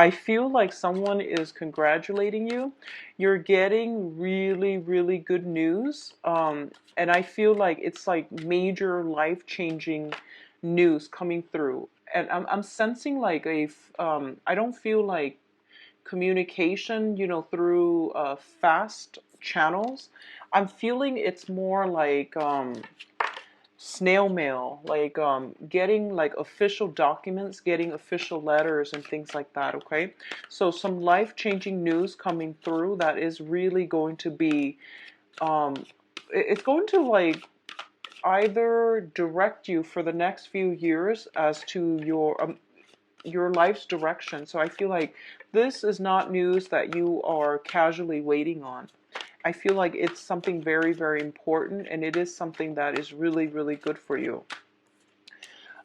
I feel like someone is congratulating you. You're getting really, really good news. And I feel like it's like major life-changing news coming through. And I'm sensing like I don't feel like communication, through fast channels. I'm feeling it's more like snail mail, like getting like official documents, getting official letters and things like that, okay? So some life-changing news coming through that is really going to be um it's going to like either direct you for the next few years as to your life's direction. So I feel like this is not news that you are casually waiting on. I feel like it's something very, very important, and it is something that is really, really good for you.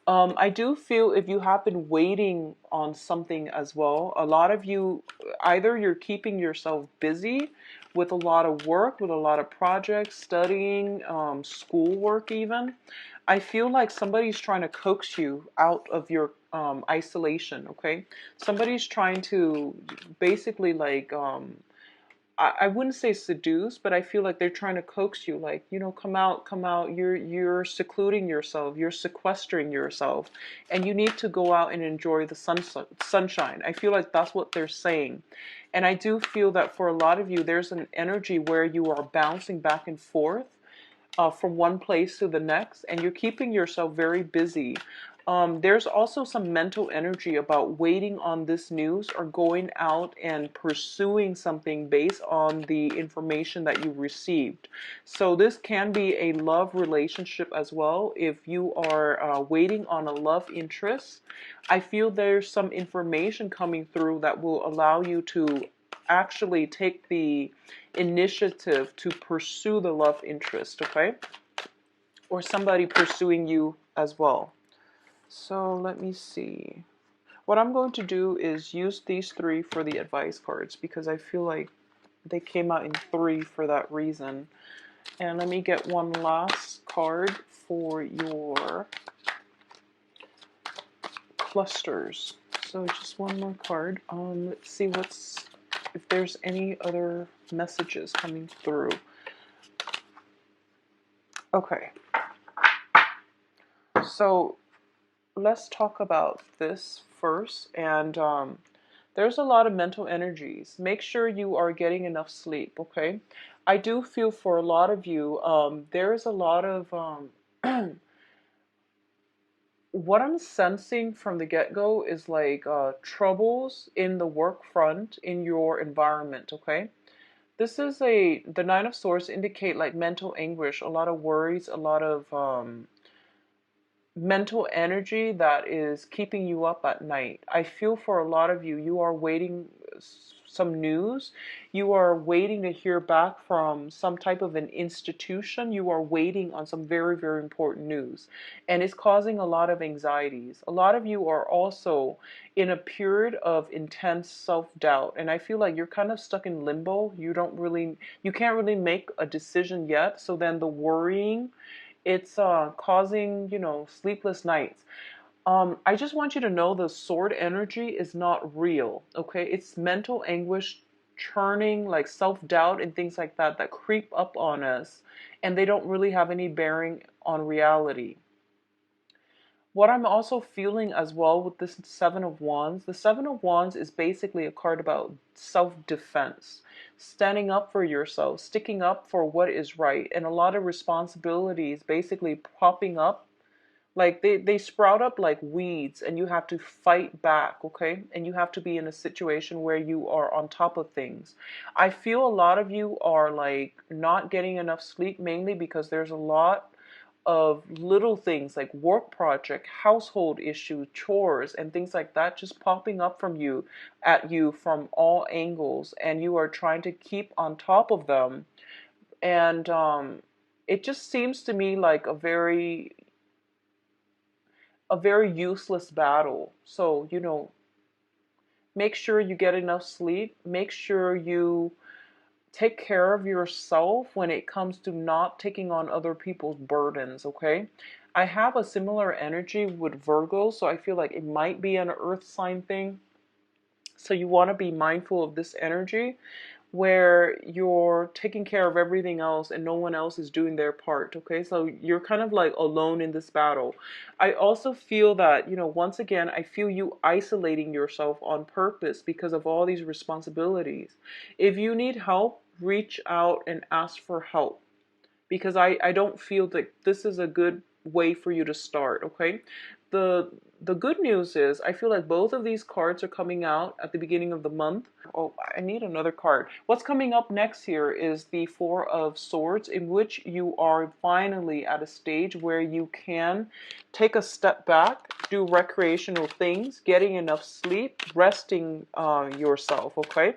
I do feel if you have been waiting on something as well, a lot of you, either you're keeping yourself busy with a lot of work, with a lot of projects, studying, schoolwork even. I feel like somebody's trying to coax you out of your isolation, okay? Somebody's trying to basically like I wouldn't say seduce, but I feel like they're trying to coax you, like, come out, come out. You're secluding yourself, you're sequestering yourself, and you need to go out and enjoy the sunshine. I feel like that's what they're saying. And I do feel that for a lot of you, there's an energy where you are bouncing back and forth from one place to the next, and you're keeping yourself very busy. There's also some mental energy about waiting on this news or going out and pursuing something based on the information that you received. So this can be a love relationship as well. If you are waiting on a love interest, I feel there's some information coming through that will allow you to actually take the initiative to pursue the love interest, okay? Or somebody pursuing you as well. So let me see. What I'm going to do is use these three for the advice cards because I feel like they came out in three for that reason. And let me get one last card for your clusters. So just one more card. Let's see if there's any other messages coming through. Okay. So let's talk about this first. And there's a lot of mental energies. Make sure you are getting enough sleep, okay? I do feel for a lot of you, there is a lot of what I'm sensing from the get-go is like troubles in the work front in your environment, okay? This is the Nine of Swords indicate like mental anguish, a lot of worries, a lot of mental energy that is keeping you up at night. I feel for a lot of you, you are waiting some news. You are waiting to hear back from some type of an institution. You are waiting on some very, very important news. And it's causing a lot of anxieties. A lot of you are also in a period of intense self-doubt. And I feel like you're kind of stuck in limbo. You can't really make a decision yet. So then the worrying, it's causing, sleepless nights. I just want you to know the sword energy is not real, okay? It's mental anguish, churning, like self-doubt and things like that that creep up on us, and they don't really have any bearing on reality. What I'm also feeling as well with this Seven of Wands, the Seven of Wands is basically a card about self-defense, standing up for yourself, sticking up for what is right, and a lot of responsibilities basically popping up. Like they sprout up like weeds and you have to fight back, okay? And you have to be in a situation where you are on top of things. I feel a lot of you are like not getting enough sleep mainly because there's a lot of little things like work project, household issues, chores, and things like that just popping up from you at you from all angles, and you are trying to keep on top of them. And it just seems to me like a very useless battle. So, make sure you get enough sleep. Make sure you take care of yourself when it comes to not taking on other people's burdens, okay? I have a similar energy with Virgo, so I feel like it might be an earth sign thing. So you want to be mindful of this energy where you're taking care of everything else and no one else is doing their part. Okay, so you're kind of like alone in this battle. I also feel that, once again, I feel you isolating yourself on purpose because of all these responsibilities. If you need help, reach out and ask for help, because I don't feel that this is a good way for you to start. Okay, the good news is I feel like both of these cards are coming out at the beginning of the month. Oh, I need another card. What's coming up next here is the Four of Swords, in which you are finally at a stage where you can take a step back, do recreational things, getting enough sleep, resting yourself. Okay,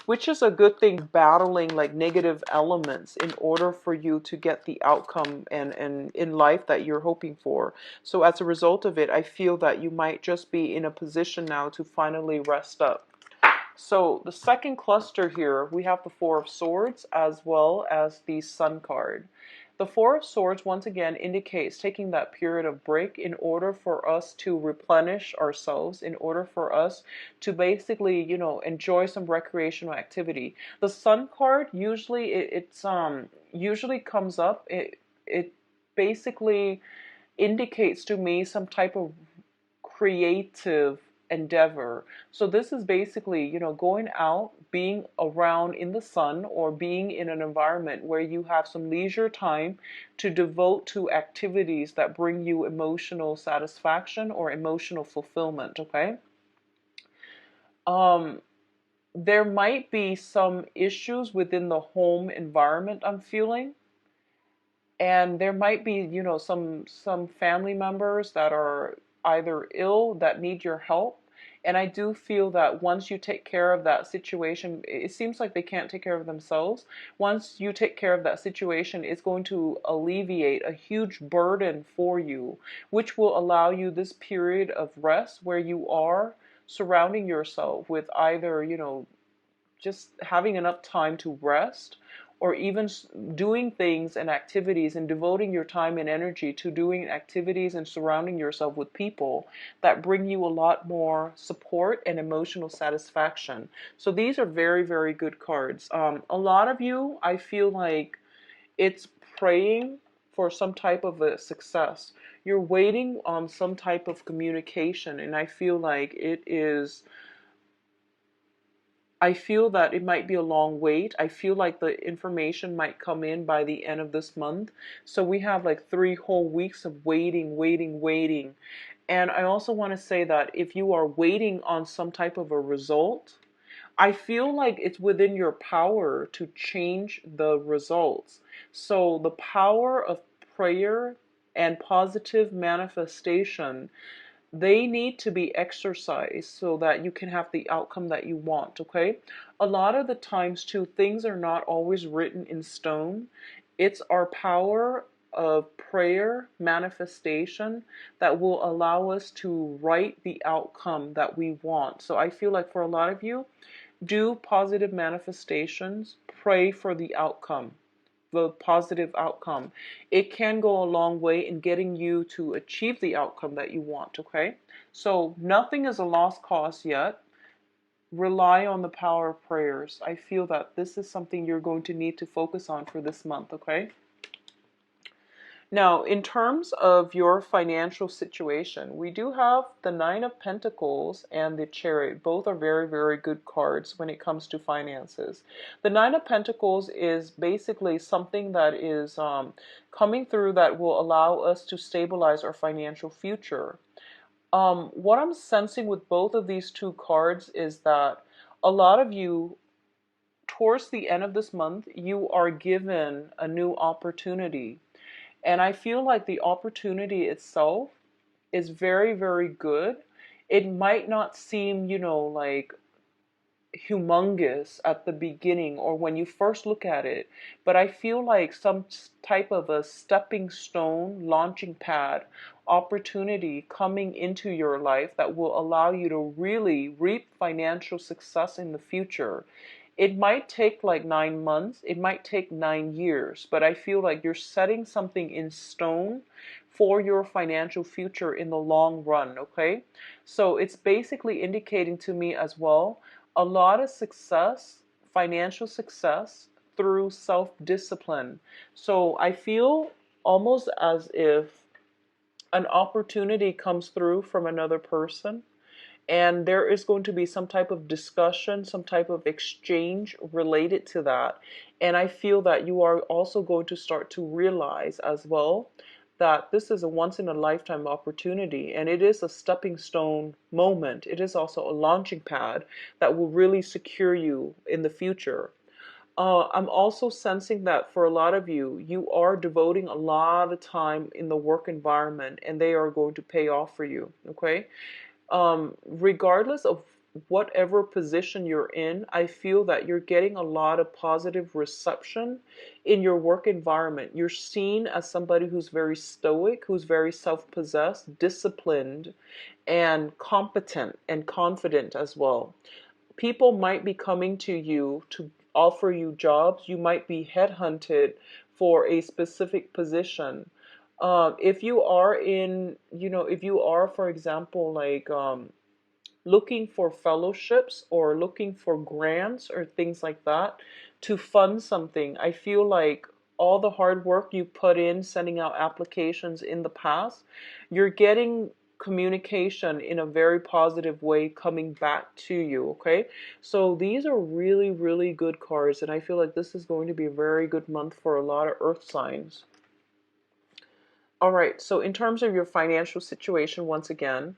which is a good thing, battling like negative elements in order for you to get the outcome and in life that you're hoping for. So as a result of it, I feel that you might just be in a position now to finally rest up. So the second cluster here, we have the Four of Swords as well as the Sun card. The Four of Swords, once again, indicates taking that period of break in order for us to replenish ourselves, in order for us to basically, enjoy some recreational activity. The Sun card, usually it's usually comes up, it basically indicates to me some type of creative endeavor. So this is basically, going out, being around in the sun, or being in an environment where you have some leisure time to devote to activities that bring you emotional satisfaction or emotional fulfillment. Okay. Um, there might be some issues within the home environment, I'm feeling. And there might be, some family members that are either ill that need your help. And I do feel that once you take care of that situation, it seems like they can't take care of themselves. Once you take care of that situation, it's going to alleviate a huge burden for you, which will allow you this period of rest where you are surrounding yourself with either, just having enough time to rest, or even doing things and activities and devoting your time and energy to doing activities and surrounding yourself with people that bring you a lot more support and emotional satisfaction. So these are very, very good cards. A lot of you, I feel like it's praying for some type of a success. You're waiting on some type of communication, and I feel like I feel that it might be a long wait. I feel like the information might come in by the end of this month. So we have like 3 whole weeks of waiting, waiting, waiting. And I also want to say that if you are waiting on some type of a result, I feel like it's within your power to change the results. So the power of prayer and positive manifestation, they need to be exercised so that you can have the outcome that you want. Okay, a lot of the times too, things are not always written in stone. It's our power of prayer manifestation that will allow us to write the outcome that we want. So I feel like for a lot of you, do positive manifestations, pray for the positive outcome. It can go a long way in getting you to achieve the outcome that you want. Okay, so nothing is a lost cause yet. Rely on the power of prayers. I feel that this is something you're going to need to focus on for this month. Okay, now, in terms of your financial situation, we do have the Nine of Pentacles and the Chariot. Both are very, very good cards when it comes to finances. The Nine of Pentacles is basically something that is coming through that will allow us to stabilize our financial future. What I'm sensing with both of these two cards is that a lot of you, towards the end of this month, you are given a new opportunity. And I feel like the opportunity itself is very, very good. It might not seem, like humongous at the beginning or when you first look at it, but I feel like some type of a stepping stone, launching pad, opportunity coming into your life that will allow you to really reap financial success in the future. It might take like 9 months, it might take 9 years, but I feel like you're setting something in stone for your financial future in the long run, okay? So it's basically indicating to me as well a lot of success, financial success through self-discipline. So I feel almost as if an opportunity comes through from another person, and there is going to be some type of discussion, some type of exchange related to that. And I feel that you are also going to start to realize as well that this is a once in a lifetime opportunity, and it is a stepping stone moment. It is also a launching pad that will really secure you in the future. I'm also sensing that for a lot of you, you are devoting a lot of time in the work environment, and they are going to pay off for you. Okay. Regardless of whatever position you're in, I feel that you're getting a lot of positive reception in your work environment. You're seen as somebody who's very stoic, who's very self-possessed, disciplined, and competent and confident as well. People might be coming to you to offer you jobs. You might be headhunted for a specific position. If you are in, if you are, for example, like looking for fellowships or looking for grants or things like that to fund something, I feel like all the hard work you put in sending out applications in the past, you're getting communication in a very positive way coming back to you, okay? So these are really, really good cards, and I feel like this is going to be a very good month for a lot of earth signs. All right, so in terms of your financial situation, once again,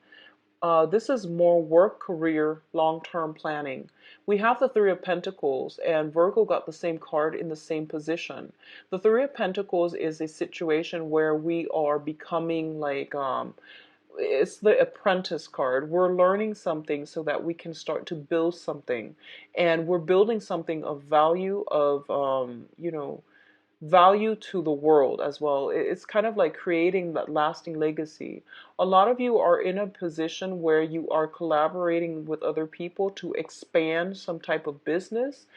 this is more work, career, long-term planning. We have the Three of Pentacles, and Virgo got the same card in the same position. The Three of Pentacles is a situation where we are becoming like, it's the apprentice card. We're learning something so that we can start to build something. And we're building something of value, of, value to the world as well. It's kind of like creating that lasting legacy. A lot of you are in a position where you are collaborating with other people to expand some type of business.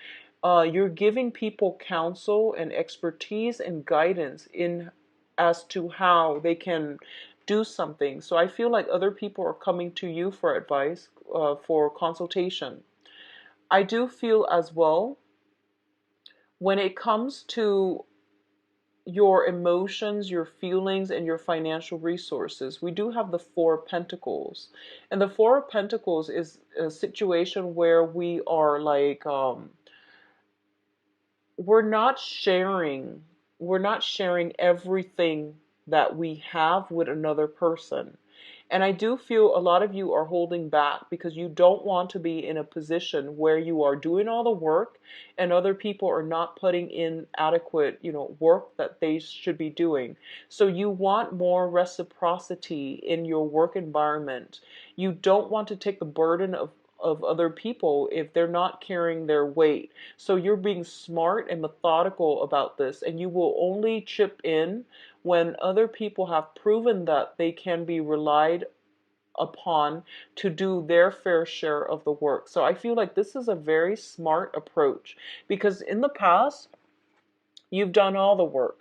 You're giving people counsel and expertise and guidance in as to how they can do something. So I feel like other people are coming to you for advice, for consultation. I do feel as well when it comes to your emotions, your feelings, and your financial resources, we do have the Four of Pentacles. And the Four of Pentacles is a situation where we are like, we're not sharing, we're not sharing everything that we have with another person. And I do feel a lot of you are holding back because you don't want to be in a position where you are doing all the work and other people are not putting in adequate, work that they should be doing. So you want more reciprocity in your work environment. You don't want to take the burden of other people if they're not carrying their weight. So you're being smart and methodical about this, and you will only chip in when other people have proven that they can be relied upon to do their fair share of the work. So I feel like this is a very smart approach because in the past, you've done all the work.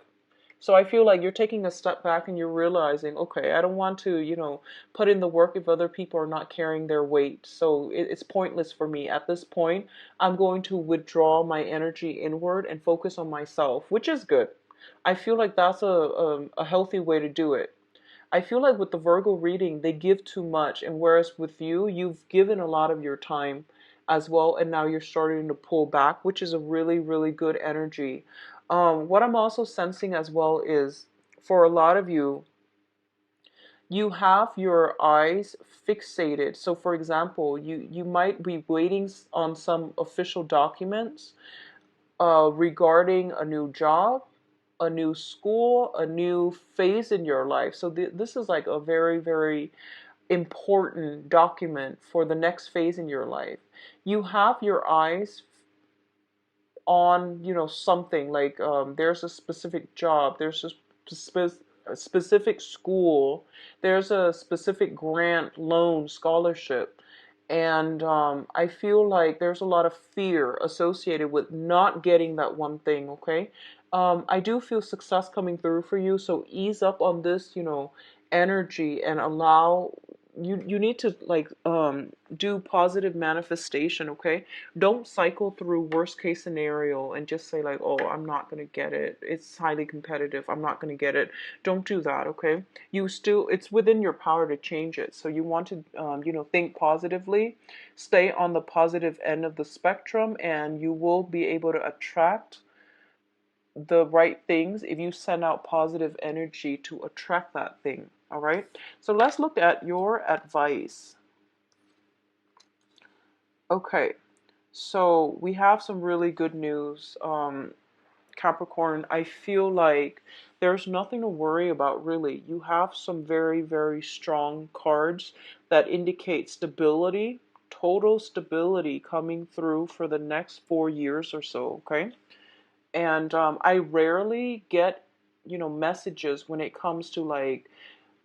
So I feel like you're taking a step back and you're realizing, okay, I don't want to, put in the work if other people are not carrying their weight. So it's pointless for me. At this point, I'm going to withdraw my energy inward and focus on myself, which is good. I feel like that's a healthy way to do it. I feel like with the Virgo reading, they give too much. And whereas with you, you've given a lot of your time as well. And now you're starting to pull back, which is a really, really good energy. What I'm also sensing as well is for a lot of you, you have your eyes fixated. So for example, you might be waiting on some official documents regarding a new job, a new school, a new phase in your life. So this is like a very, very important document for the next phase in your life. You have your eyes on, something like there's a specific job, there's a specific school, there's a specific grant, loan, scholarship. And I feel like there's a lot of fear associated with not getting that one thing, okay? I do feel success coming through for you. So ease up on this, energy, and allow you need to like do positive manifestation, okay? Don't cycle through worst case scenario and just say like, "Oh, I'm not going to get it. It's highly competitive. I'm not going to get it." Don't do that, okay? It's within your power to change it. So you want to think positively, stay on the positive end of the spectrum, and you will be able to attract the right things if you send out positive energy to attract that thing. All right. So let's look at your advice. Okay. So we have some really good news. Capricorn, I feel like there's nothing to worry about really. You have some very, very strong cards that indicate stability, total stability coming through for the next 4 years or so. Okay. And I rarely get messages when it comes to like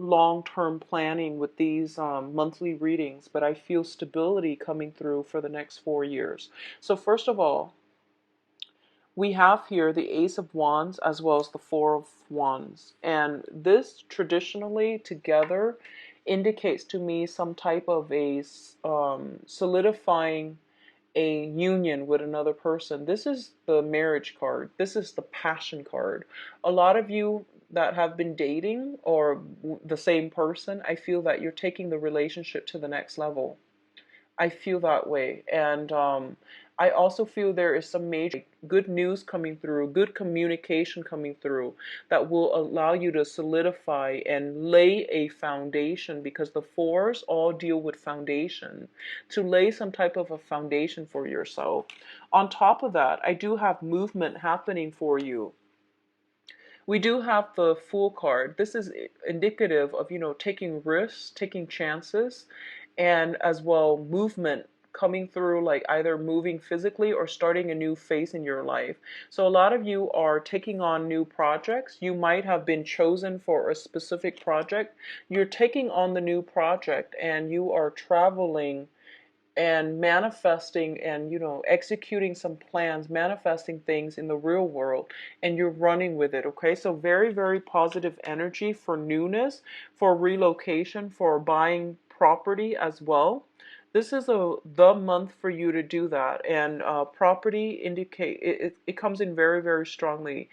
long-term planning with these monthly readings, but I feel stability coming through for the next 4 years. So first of all, we have here the Ace of Wands as well as the Four of Wands, and this traditionally together indicates to me some type of a solidifying a union with another person. This is the marriage card. This is the passion card. A lot of you that have been dating or the same person, I feel that you're taking the relationship to the next level. I feel that way. And I also feel there is some major good news coming through, good communication coming through that will allow you to solidify and lay a foundation, because the fours all deal with foundation, to lay some type of a foundation for yourself. On top of that, I do have movement happening for you. We do have the Fool card. This is indicative of, taking risks, taking chances, and as well movement coming through, like either moving physically or starting a new phase in your life. So a lot of you are taking on new projects. You might have been chosen for a specific project. You're taking on the new project and you are traveling and manifesting and executing some plans, manifesting things in the real world, and you're running with it. Okay, so very, very positive energy for newness, for relocation, for buying property as well. This is the month for you to do that. And property indicate it comes in very, very strongly.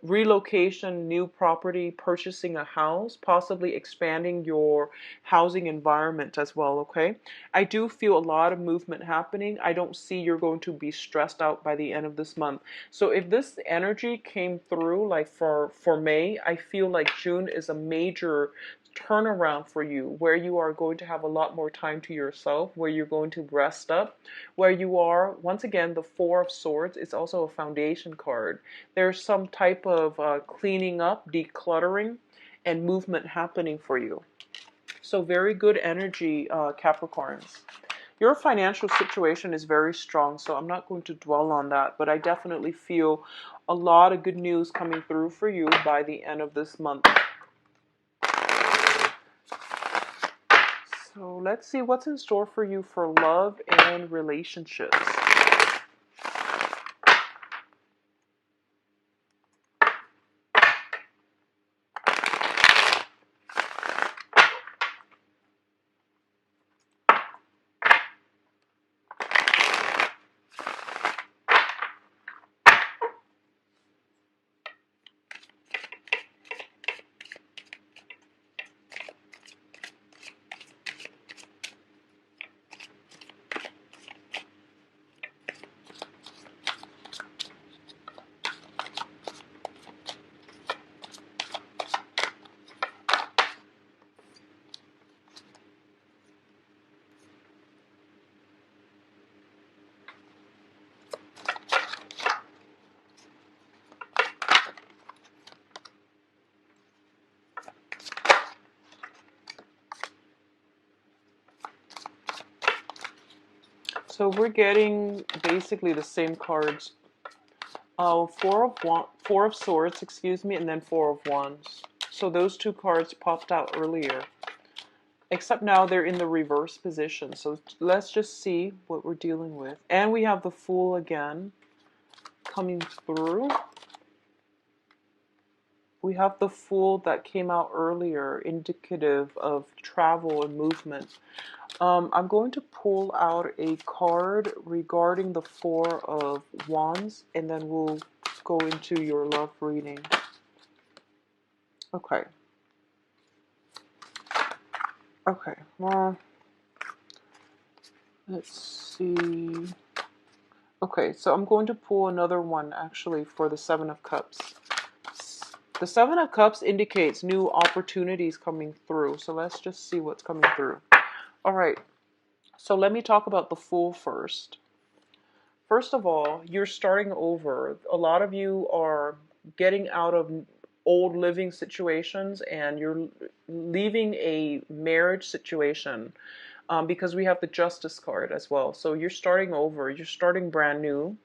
Relocation, new property, purchasing a house, possibly expanding your housing environment as well, okay? I do feel a lot of movement happening. I don't see you're going to be stressed out by the end of this month. So if this energy came through like for May, I feel like June is a major turnaround for you, where you are going to have a lot more time to yourself, where you're going to rest up, where you are, once again, the Four of Swords is also a foundation card. There's some type of cleaning up, decluttering, and movement happening for you. So very good energy, Capricorns. Your financial situation is very strong, so I'm not going to dwell on that, but I definitely feel a lot of good news coming through for you by the end of this month. So let's see what's in store for you for love and relationships. So we're getting basically the same cards. Four of Swords, excuse me, and then Four of Wands. So those two cards popped out earlier. Except now they're in the reverse position. So let's just see what we're dealing with. And we have the Fool again coming through. We have the Fool that came out earlier, indicative of travel and movement. I'm going to pull out a card regarding the Four of Wands, and then we'll go into your love reading. Okay. Okay, well, let's see. Okay, so I'm going to pull another one actually for the Seven of Cups. The Seven of Cups indicates new opportunities coming through. So let's just see what's coming through. All right, so let me talk about the Fool first. First of all, you're starting over. A lot of you are getting out of old living situations and you're leaving a marriage situation because we have the Justice card as well. So you're starting over. You're starting brand new.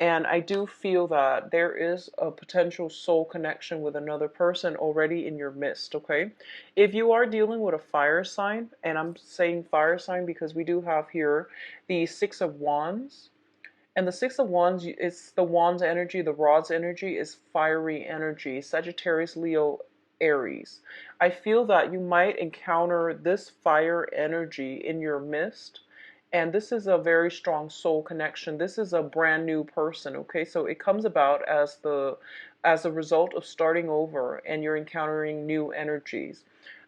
And I do feel that there is a potential soul connection with another person already in your midst, okay? If you are dealing with a fire sign, and I'm saying fire sign because we do have here the Six of Wands. And the Six of Wands is the Wands energy, the Rod's energy is fiery energy, Sagittarius, Leo, Aries. I feel that you might encounter this fire energy in your midst. And this is a very strong soul connection. This is a brand new person, okay? So it comes about as a result of starting over and you're encountering new energies.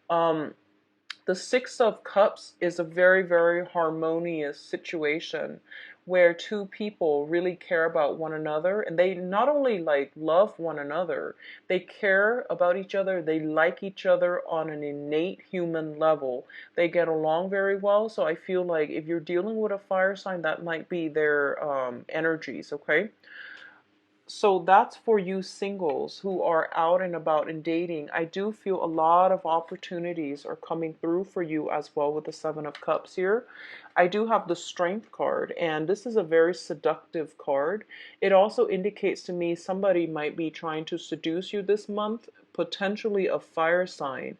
The Six of Cups is a very, very harmonious situation where two people really care about one another, and they not only like love one another, they care about each other, they like each other on an innate human level. They get along very well, so I feel like if you're dealing with a fire sign, that might be their energies, okay? So that's for you singles who are out and about and dating. I do feel a lot of opportunities are coming through for you as well with the Seven of Cups here. I do have the Strength card, and this is a very seductive card. It also indicates to me somebody might be trying to seduce you this month, potentially a fire sign.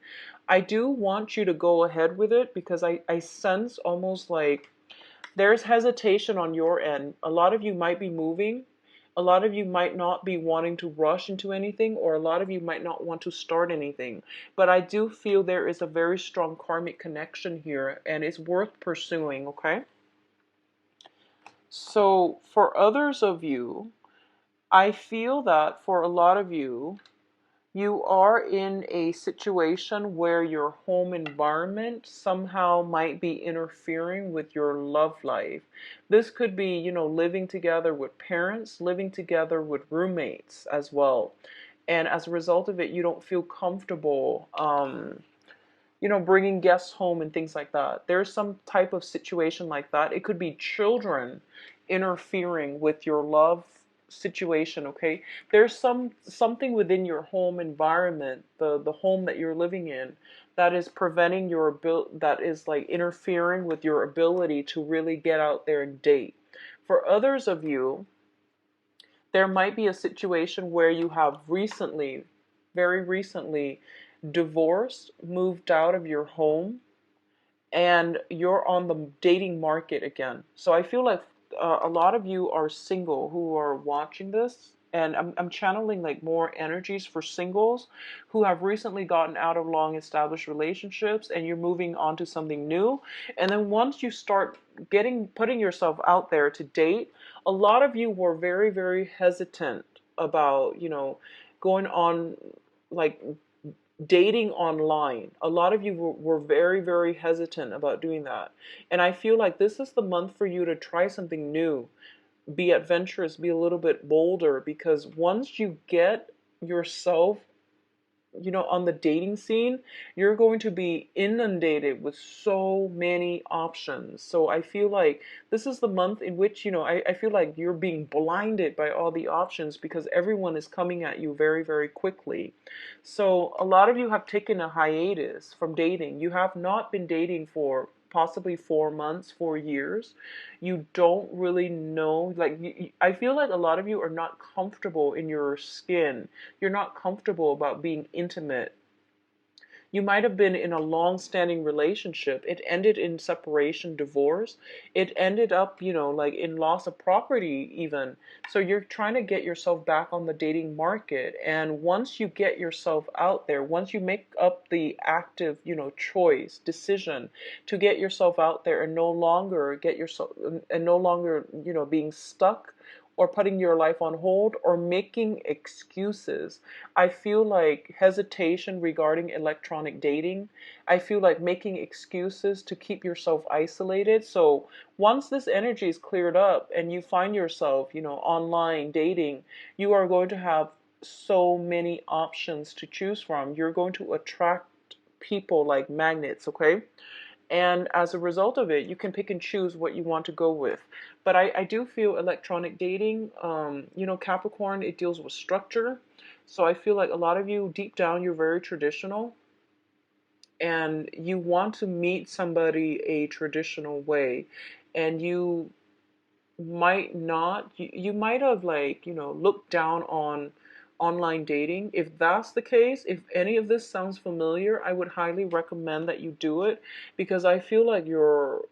I do want you to go ahead with it because I sense almost like there's hesitation on your end. A lot of you might be moving. A lot of you might not be wanting to rush into anything, or a lot of you might not want to start anything. But I do feel there is a very strong karmic connection here, and it's worth pursuing, okay? So for others of you, I feel that for a lot of you, you are in a situation where your home environment somehow might be interfering with your love life. This could be, you know, living together with parents, living together with roommates as well. And as a result of it, you don't feel comfortable, you know, bringing guests home and things like that. There's some type of situation like that. It could be children interfering with your love situation, okay? There's something within your home environment, the home that you're living in, that is preventing your that is like interfering with your ability to really get out there and date. For others of you, there might be a situation where you have recently, very recently, divorced, moved out of your home, and you're on the dating market again. So I feel like a lot of you are single who are watching this, and I'm channeling like more energies for singles who have recently gotten out of long established relationships and you're moving on to something new. And then once you start putting yourself out there to date, a lot of you were very, very hesitant about, you know, going on like dating online. A lot of you were very, very hesitant about doing that. And I feel like this is the month for you to try something new, be adventurous, be a little bit bolder, because once you get yourself, you know, on the dating scene, you're going to be inundated with so many options. So I feel like this is the month in which, you know, I feel like you're being blinded by all the options because everyone is coming at you very, very quickly. So a lot of you have taken a hiatus from dating. You have not been dating for possibly 4 months, 4 years. You don't really know, like, I feel like a lot of you are not comfortable in your skin. You're not comfortable about being intimate. You might have been in a long-standing relationship. It ended in separation, divorce. It ended up, like in loss of property even. So you're trying to get yourself back on the dating market. And once you get yourself out there, once you make up the active, choice, decision to get yourself out there and no longer being stuck or putting your life on hold or making excuses. I feel like hesitation regarding electronic dating. I feel like making excuses to keep yourself isolated. So once this energy is cleared up and you find yourself, online dating, you are going to have so many options to choose from. You're going to attract people like magnets, okay? And as a result of it, you can pick and choose what you want to go with. But I do feel electronic dating, Capricorn, it deals with structure. So I feel like a lot of you, deep down, you're very traditional and you want to meet somebody a traditional way. And you might not, you might have looked down on online dating. If that's the case, if any of this sounds familiar, I would highly recommend that you do it because I feel like your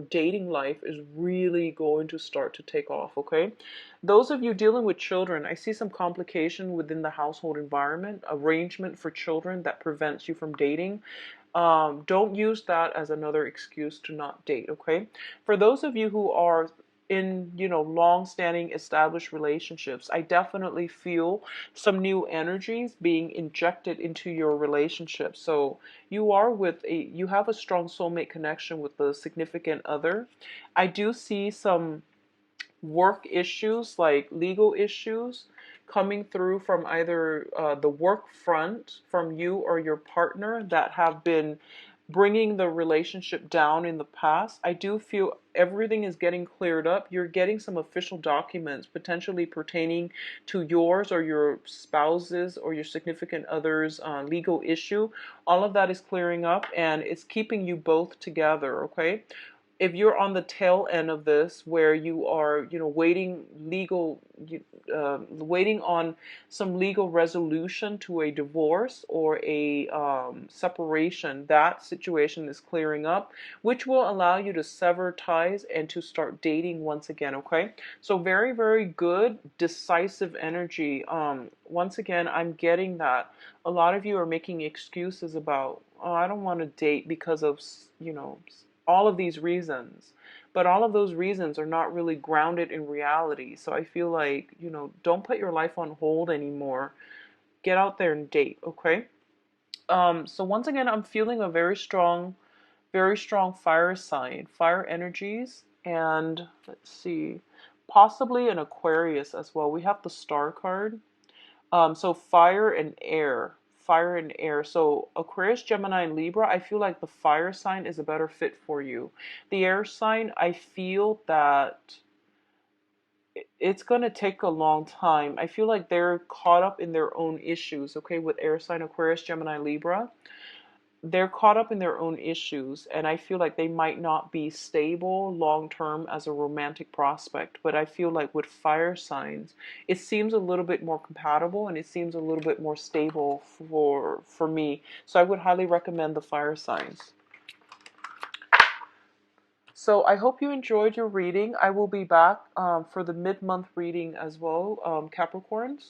dating life is really going to start to take off, okay? Those of you dealing with children, I see some complication within the household environment, arrangement for children that prevents you from dating. Don't use that as another excuse to not date, okay? For those of you who are in long-standing established relationships, I definitely feel some new energies being injected into your relationship. So you have a strong soulmate connection with the significant other. I do see some work issues, like legal issues, coming through from either the work front from you or your partner that have been bringing the relationship down in the past. I do feel everything is getting cleared up. You're getting some official documents potentially pertaining to yours or your spouse's or your significant other's legal issue. All of that is clearing up and it's keeping you both together, okay? If you're on the tail end of this where you are waiting on some legal resolution to a divorce or a separation, that situation is clearing up, which will allow you to sever ties and to start dating once again, okay? So very, very good decisive energy. Once again, I'm getting that a lot of you are making excuses about, oh, I don't want to date because of all of these reasons. But all of those reasons are not really grounded in reality. So I feel like, don't put your life on hold anymore. Get out there and date, okay? So once again, I'm feeling a very strong fire sign, fire energies, and let's see, possibly an Aquarius as well. We have the Star card. So fire and air. Fire and air. So Aquarius, Gemini, and Libra, I feel like the fire sign is a better fit for you. The air sign, I feel that it's going to take a long time. I feel like they're caught up in their own issues, okay, with air sign, Aquarius, Gemini, Libra. They're caught up in their own issues, and I feel like they might not be stable long term as a romantic prospect. But I feel like with fire signs, it seems a little bit more compatible and it seems a little bit more stable for me. So I would highly recommend the fire signs. So I hope you enjoyed your reading. I will be back for the mid-month reading as well, Capricorns.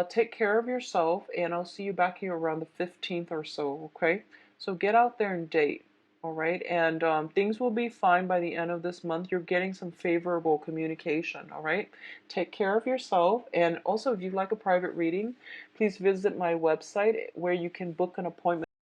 Take care of yourself, and I'll see you back here around the 15th or so, okay? So get out there and date, all right? And things will be fine by the end of this month. You're getting some favorable communication, all right? Take care of yourself, and also if you'd like a private reading, please visit my website where you can book an appointment